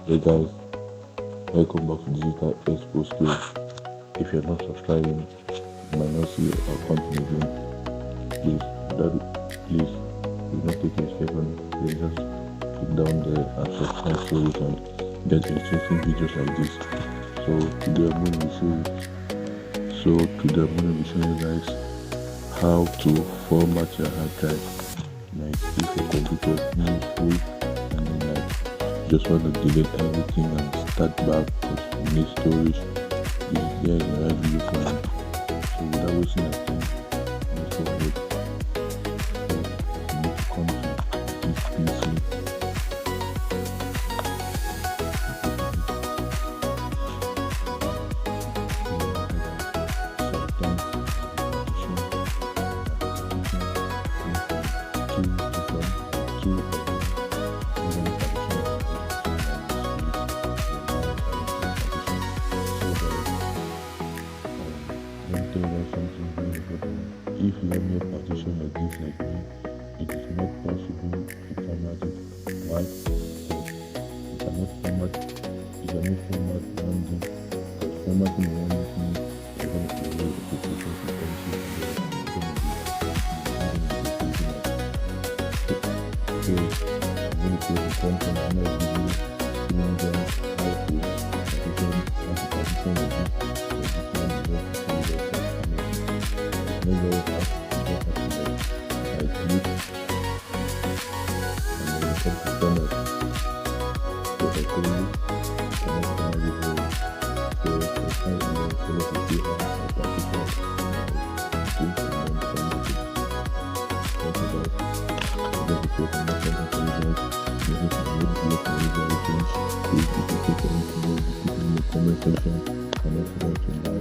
Hey guys, welcome back to Digital Expo Skills. If you're not subscribing, you might not see our content again. Please do not take a second. Please just click down there and subscribe so you can get interesting videos like this. Today I'm going to be showing you guys how to format your hard drive. Like if your computer is full and then just want to delete everything and start back because you need storage, this is here in the right video for you. So without wasting your time, let's go ahead. So you need to come to this PC. If you have a partition like this like me, it is not possible to format it. Why? You cannot format one thing. Because formatting one thing is going to be a position to pencil so I'm going to create a content and I'll give you how to partition like this. Never have to get I click and then set the format. So I tell you, cannot find it here. So I find the select the data and partition and then find it. Thank you guys. I'm going to create a new content for you guys. I'm going to make video for you guys. Please if you take anything, you keep it in the comment section and don't forget to like.